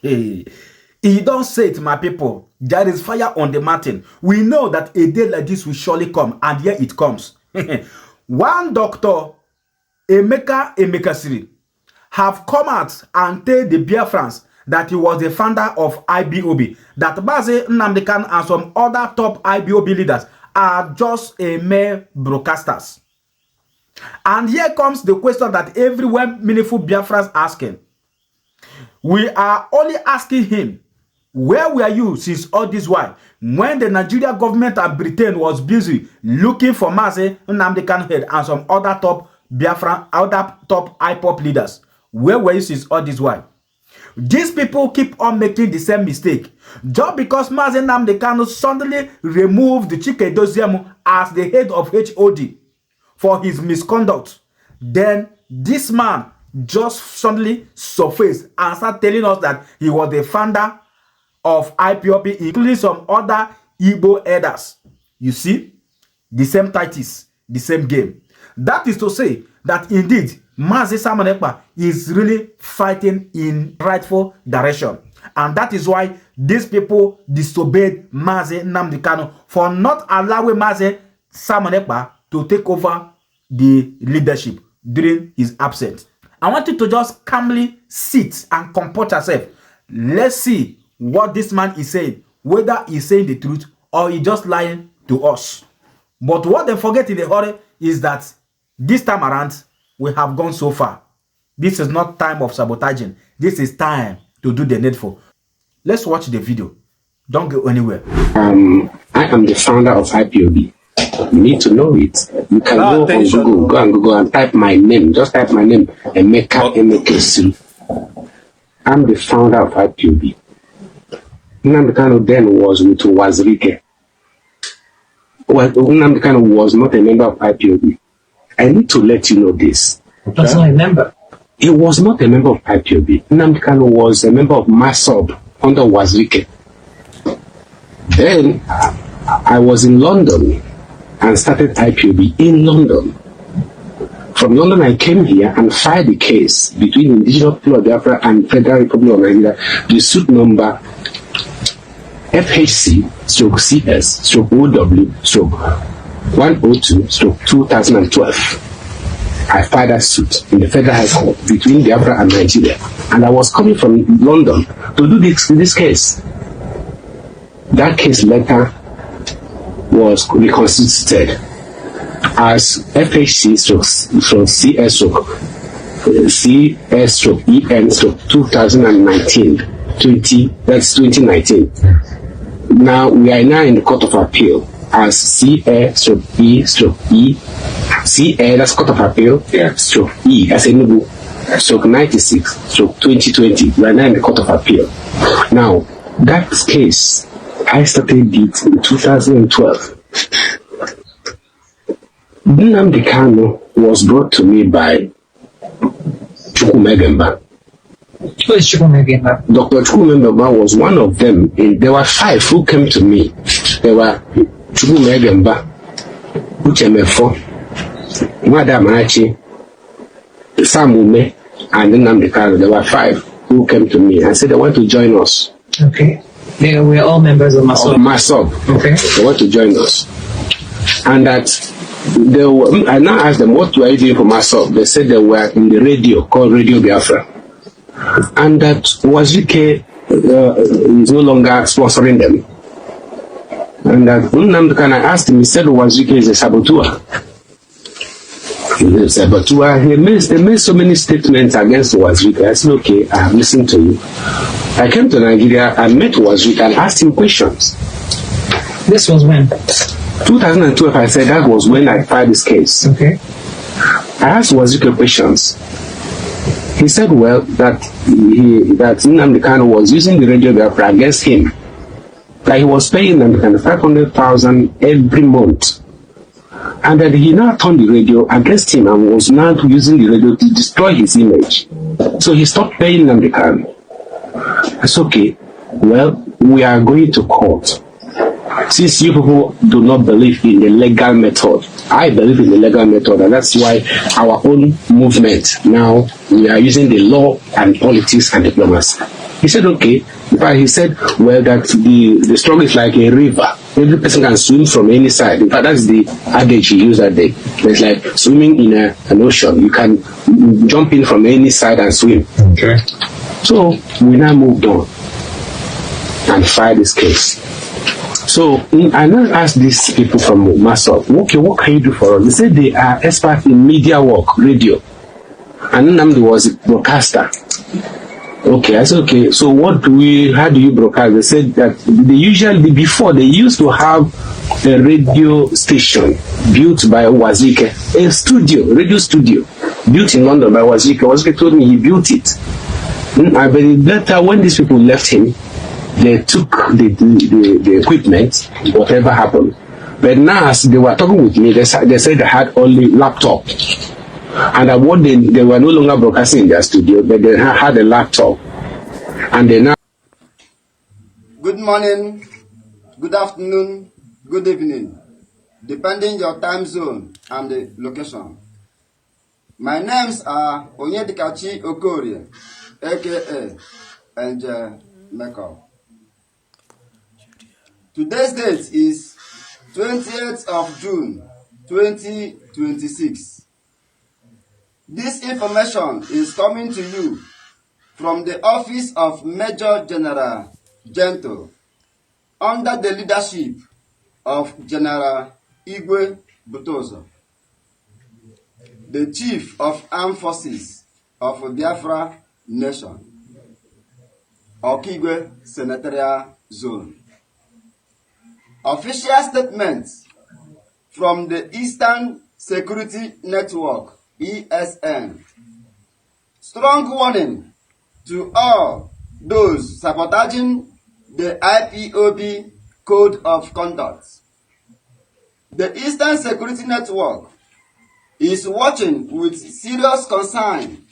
He don't say it, my people. There is fire on the mountain. We know that a day like this will surely come, and here it comes. One doctor, Emeka Emekesiri, have come out and tell the Biafrans that he was the founder of IPOB, that Baze Nnamdi Kanu and some other top IPOB leaders are just a mere broadcasters. And here comes the question that everyone meaningful Biafrans asking. We are only asking him, where were you since all this while, when the Nigerian government and Britain was busy looking for Mazi Nnamdi Kanu head and some other top Biafran, other top IPOB leaders? Where were you since all this while? These people keep on making the same mistake. Just because Mazi Nnamdi Kanu suddenly removed Chike Doziemu as the head of HOD for his misconduct, then this man just suddenly surfaced and started telling us that he was the founder of IPOB, including some other Igbo elders. You see, the same titles, the same game. That is to say that indeed Mazi Simon Ekpa is really fighting in rightful direction, and that is why these people disobeyed Mazi Nnamdi Kanu for not allowing Mazi Simon Ekpa to take over the leadership during his absence. I want you to just calmly sit and comport yourself. Let's see what this man is saying, whether he's saying the truth or he's just lying to us. But what they forget in the hurry is that this time around, we have gone so far. This is not time of sabotaging. This is time to do the needful. Let's watch the video. Don't go anywhere. I am the founder of IPOB. You need to know it. You can go on Google and type my name. Just type my name, Emeka Emekesiri. I'm the founder of IPOB. Nnamdi Kanu then was with Wazirike. Well, Nnamdi Kanu was not a member of IPOB. I need to let you know this. That's not a member. He was not a member of IPOB. Nnamdi Kanu was a member of MASOB under Wazirike. Then I was in London and started IPOB in London. From London, I came here and filed the case between Indigenous People of Biafra and Federal Republic of Nigeria, the suit number FHC/CS/OW/102/2012. I filed that suit in the Federal High Court between Biafra and Nigeria, and I was coming from London to do this case. That case later was reconstituted as FHC/CS/EN/2019. That's 2019. Now we are now in the Court of Appeal as CA/E/E. That's Court of Appeal. Yeah. /E as Enugu. /96/2020. We are now in the Court of Appeal. Now that case, I started it in 2012. Nnamdi Kanu was brought to me by Chukwumegemba. Who is Chukwumegemba? Dr. Chukwumegemba was one of them. There were 5 who came to me. There were Chukwumegemba, Uchemefo, Madam Achi, Samume, and Nnamdi Kanu. There were 5 who came to me and said they want to join us. Okay. They were all members of MASOB. Okay. They want to join us. And that I now asked them, what were you doing for MASOB? They said they were in the radio called Radio Biafra. And that Wazirike is no longer sponsoring them. And that Nnamdi Kanu, I asked him, he said Wazirike is a saboteur. He made so many statements against Wazirike. I said, okay, I have listened to you. I came to Nigeria and met Wazirike and asked him questions. This was when? 2012, I said that was when I filed this case. Okay. I asked Wazirike questions. He said, well, that Nnamdi Kanu was using the Radio Biafra against him. That he was paying Nnamdi Kanu 500,000 every month. And that he now turned the radio against him and was now using the radio to destroy his image. So he stopped paying Nnamdi Kanu. It's okay. Well, we are going to court. Since you people do not believe in the legal method, I believe in the legal method, and that's why our own movement now, we are using the law and politics and diplomacy. He said, okay. But he said, well, that the struggle is like a river. Every person can swim from any side. In fact, that's the adage he used that day. It's like swimming in an ocean. You can jump in from any side and swim. Okay. So we now moved on and filed this case. So I now asked these people from Masop, okay, what can you do for us? They said they are experts in media work, radio. And Nnamdi was a broadcaster. Okay, I said, okay, so how do you broadcast? They said that before they used to have a radio station built by Wazike, radio studio, built in London by Wazike. Wazike told me he built it. But later, when these people left him, they took the equipment, whatever happened. But now, as they were talking with me, they said they had only laptop. And at what they were no longer broadcasting in their studio, but they had a laptop. And they now... Good morning, good afternoon, good evening, depending your time zone and the location. My names are Onyedikachi Okorie, aka Angel Makeup. Today's date is 20th of June 2026. This information is coming to you from the office of Major General Gento under the leadership of General Igwe Butozo, the Chief of Armed Forces of Biafra Nation, Okigwe Senatorial Zone. Official statements from the Eastern Security Network, ESN. Strong warning to all those sabotaging the IPOB Code of Conduct. The Eastern Security Network is watching with serious concern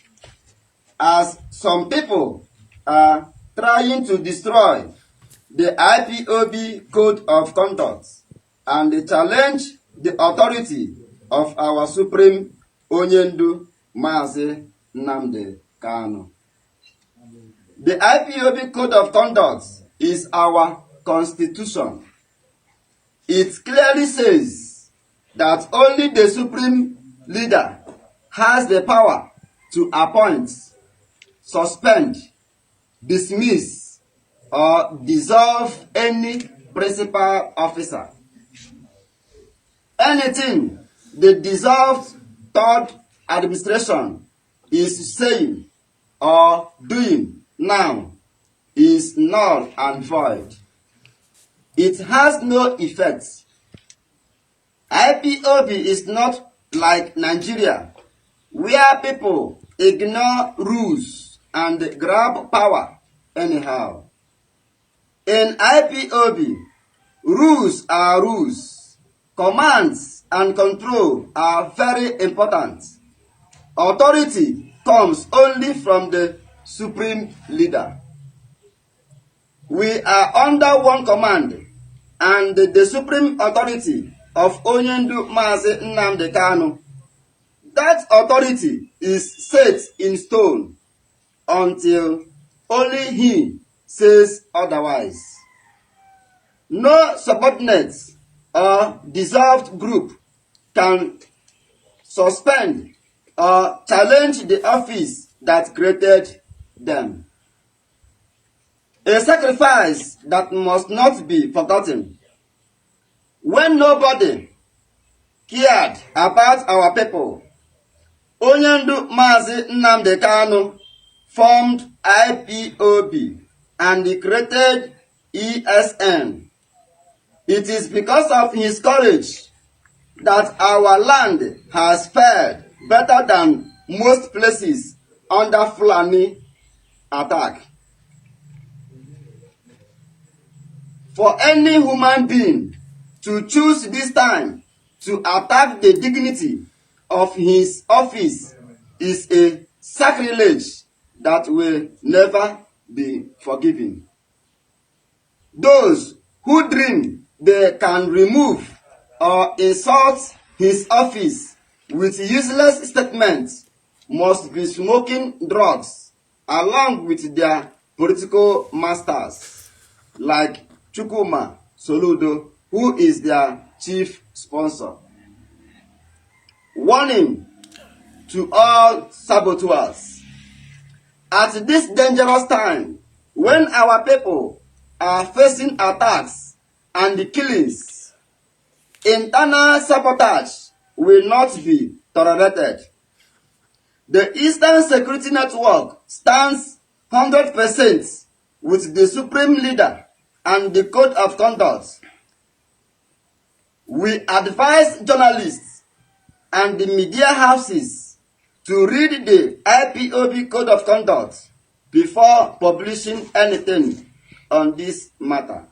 as some people are trying to destroy the IPOB Code of Conduct and they challenge the authority of our Supreme Onyendu Mazi Nnamdi Kanu. The IPOB Code of Conduct is our constitution. It clearly says that only the Supreme Leader has the power to appoint, suspend, dismiss, or dissolve any principal officer. Anything the dissolved third administration is saying or doing now is null and void. It has no effect. IPOB is not like Nigeria, where people ignore rules and grab power anyhow. In IPOB, rules are rules. Commands and control are very important. Authority comes only from the Supreme Leader. We are under one command, and the supreme authority of Onyendu Mazi Nnamdi Kanu. That authority is set in stone until only he says otherwise. No subordinate or dissolved group can suspend or challenge the office that created them. A sacrifice that must not be forgotten. When nobody cared about our people, Onyendu Mazi Nnamdi Kanu formed IPOB and he created ESN. It is because of his courage that our land has fared better than most places under Fulani attack. For any human being to choose this time to attack the dignity of his office is a sacrilege that will never be forgiven. Those who dream they can remove or insult his office with useless statements must be smoking drugs along with their political masters like Chukwuma Soludo, who is their chief sponsor. Warning to all saboteurs. At this dangerous time, when our people are facing attacks and killings, internal sabotage will not be tolerated. The Eastern Security Network stands 100% with the Supreme Leader and the Code of Conduct. We advise journalists and the media houses to read the IPOB Code of Conduct before publishing anything on this matter.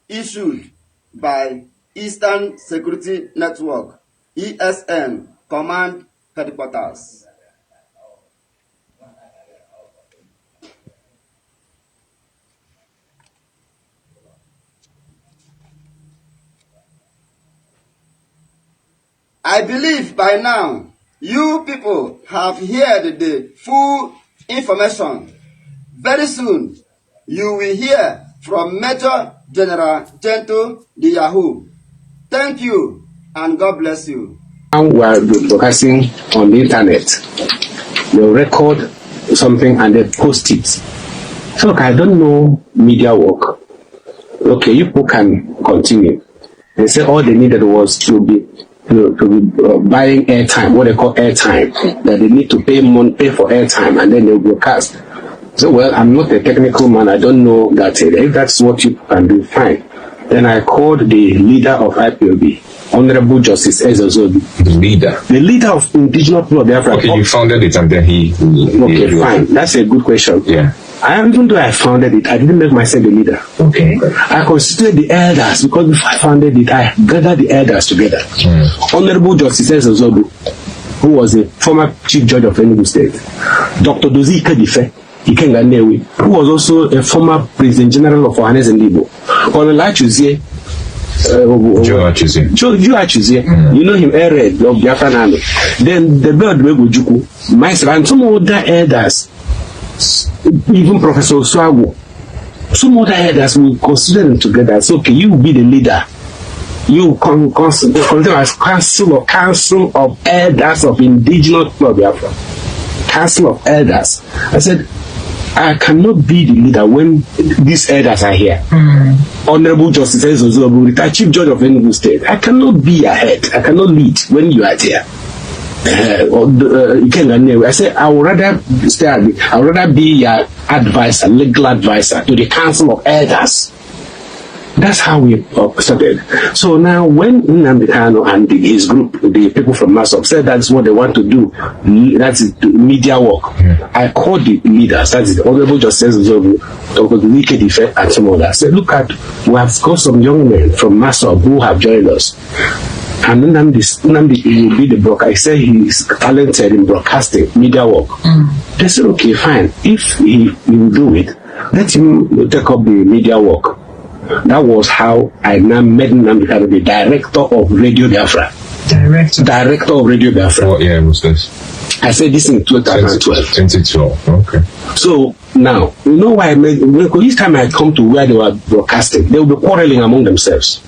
Issued by Eastern Security Network, ESN, Command Headquarters. I believe by now you people have heard the full information. Very soon you will hear from Major General Gento the Yahoo. Thank you and God bless you. Now we are broadcasting on the internet. They'll record something and they post it. So look, I don't know media work. Okay, you people can continue. They say all they needed was to be buying airtime, what they call airtime, that they need to pay for airtime and then they'll broadcast. So, well, I'm not a technical man, I don't know that. If that's what you can do, fine. Then I called the leader of IPOB, Honorable Justice Ezozobi. The leader of Indigenous People of Biafra. Okay, you founded it and then he okay, fine. That's a good question. Yeah. Even though I founded it, I didn't make myself the leader. Okay. I constituted the elders because before I founded it, I gathered the elders together. Honorable Justice Ezozobi, who was a former Chief Judge of Enugu State, Dr. Dozie Ikedife Ikenganewi, who was also a former President General of Ohanes and Igbo, Colonel Achuzie, Joe Achuzie, you know him, Ered of Biafran Army. Then the bird Wegujuku, Maestro, and some other elders, even Professor Oswago, some other elders will consider them together. So, okay, you will be the leader. You consider as Council of Elders of Indigenous People of Biafra. Council of Elders. I said, I cannot be the leader when these elders are here. Honorable Justice Ezozobu, retired Chief Judge of Enugu State. I cannot be ahead. I cannot lead when you are there. I said, I would rather be your advisor, legal advisor to the Council of Elders. That's how we started. So now when Nnamdi Kanu and his group, the people from MASOP, said that's what they want to do, that's media work, I called the leaders, that is the Honorable Justice Zobu, Dr. Ikedife and some others. I said, look at, we have got some young men from MASOP who have joined us. And Nnamdi will be the broadcaster. I said he is talented in broadcasting, media work. They said, okay, fine. If he will do it, let him take up the media work. That was how I now made Nnamdi Kanu the director of Radio Biafra. Director of Radio Biafra. What year was this? I said this in 2012. 2012, okay. So now, you know why I made, because each time I come to where they were broadcasting, they will be quarreling among themselves.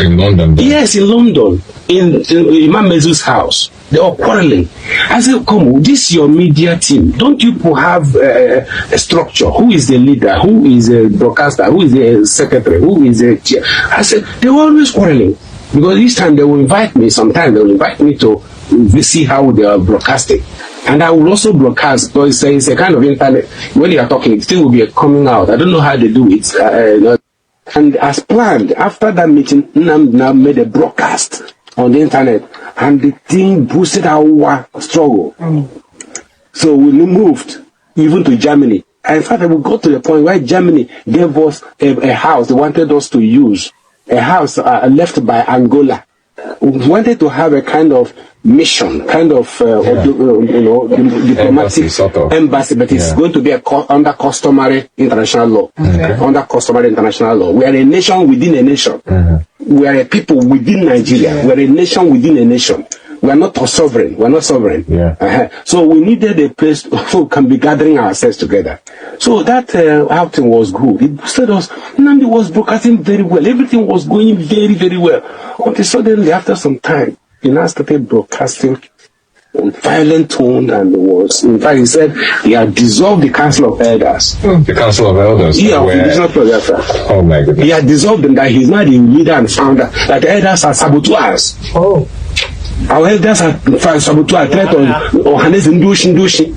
In London? Then? Yes, in London, in Imam Mezu's house. They were quarreling. I said, come, this is your media team. Don't you have a structure? Who is the leader? Who is a broadcaster? Who is the secretary? Who is the chair? I said, they were always quarreling. Because this time they will invite me, sometimes they will invite me to see how they are broadcasting. And I will also broadcast, because it's a kind of internet. When you are talking, it still will be coming out. I don't know how they do it. And as planned, after that meeting, Nnamdi made a broadcast on the internet, and the thing boosted our struggle. So we moved even to Germany. And in fact, we got to the point where Germany gave us a house they wanted us to use, a house left by Angola. We wanted to have a kind of mission, kind of diplomatic embassy, but it's going to be under customary international law. Under customary international law, we are a nation within a nation. We are a people within Nigeria. We are a nation within a nation. We're not sovereign. We're not sovereign. Yeah. So we needed a place who can be gathering ourselves together. So that outing was good. It boosted us. Nnamdi was broadcasting very well. Everything was going very, very well. Until suddenly, after some time, he now started broadcasting on violent tone, and was, in fact, he said he had dissolved the Council of Elders. The Council of Elders? Yeah, of Indigenous People of Biafra. Oh my goodness. He had dissolved them, that he's not the leader and founder, that the elders are saboteurs. Oh. Our elders are saboteurs, threat or Hanes Ndushi.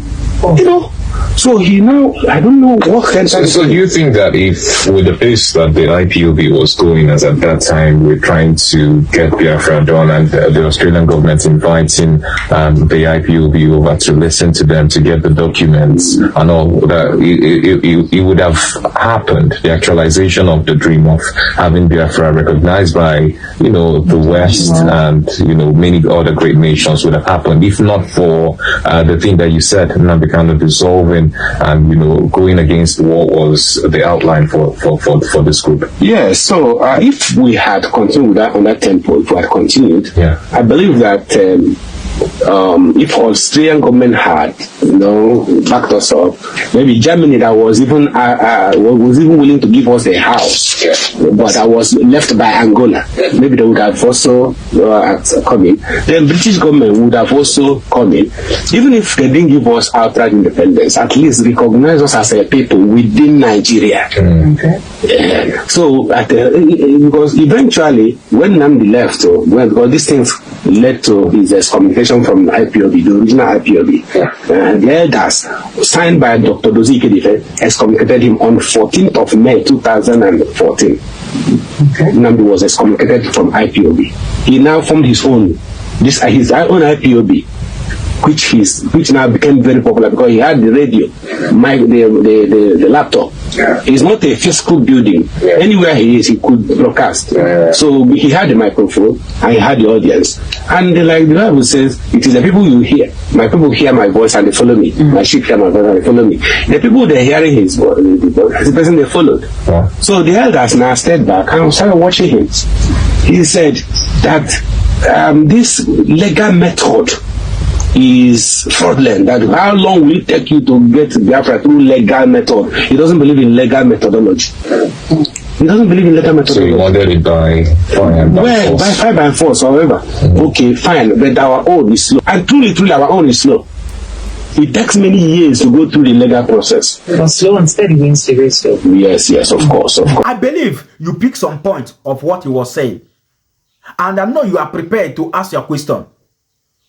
You know? So he now, I don't know what kind of... So do you think that if, with the pace that the IPOB was going as at that time, we're trying to get Biafra done, and the Australian government inviting the IPOB over to listen to them, to get the documents and all, that it would have happened, the actualization of the dream of having Biafra recognized by, you know, the West and, you know, many other great nations would have happened, if not for the thing that you said, Nnamdi Kanu dissolving and, you know, going against what was the outline for this group. Yeah, so if we had continued that on that tempo, if we had continued, I believe that if Australian government had, you know, backed us up, maybe Germany that was even willing to give us a house, but that was left by Angola, maybe they would have also come in. Then British government would have also come in, even if they didn't give us outright independence, at least recognize us as a people within Nigeria. Okay. So because eventually when Nnamdi left, because these things led to his excommunication from the IPOB, the original IPOB. The elders, signed by Dr. Dozie Ikedife, excommunicated him on 14th of May 2014. Nnamdi was excommunicated from IPOB. He now formed his own own IPOB, which now became very popular because he had the radio, the laptop. It's not a physical building. Anywhere he is, he could broadcast. So he had the microphone and he had the audience. And like the Bible says, it is the people you hear. My people hear my voice and they follow me. My sheep hear my voice and they follow me. The people they're hearing his voice, the person they followed. So the elders now stepped back and started watching him. He said that this legal method is fraudulent. That how long will it take you to get Biafra through legal method? He doesn't believe in legal methodology. He doesn't believe in legal methodology. So he wanted it by fire and force. By fire and force, however. Okay, fine, but our own is slow. And truly, our own is slow. It takes many years to go through the legal process. But slow and steady wins the race, though. Yes, of course. I believe you pick some point of what he was saying. And I know you are prepared to ask your question.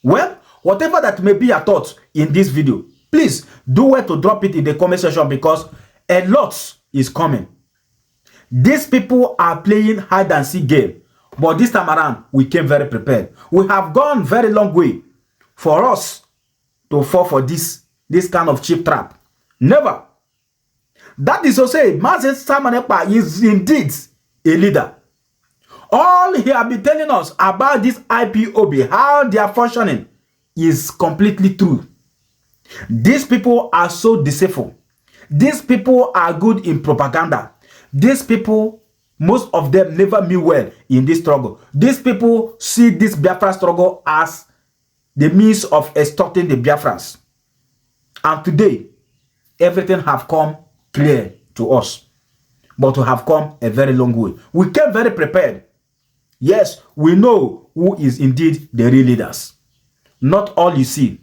Well, whatever that may be your thoughts in this video, please do well to drop it in the comment section because a lot is coming. These people are playing hide and seek game, but this time around we came very prepared. We have gone very long way for us to fall for this kind of cheap trap. Never. That is to say, Mazen Samanepa is indeed a leader. All he has been telling us about this IPOB, how they are functioning, is completely true. These people are so deceitful. These people are good in propaganda. These people, most of them never mean well in this struggle. These people see this Biafra struggle as the means of extorting the Biafrans. And today, everything have come clear to us. But we have come a very long way. We came very prepared. Yes, we know who is indeed the real leaders. Not all you see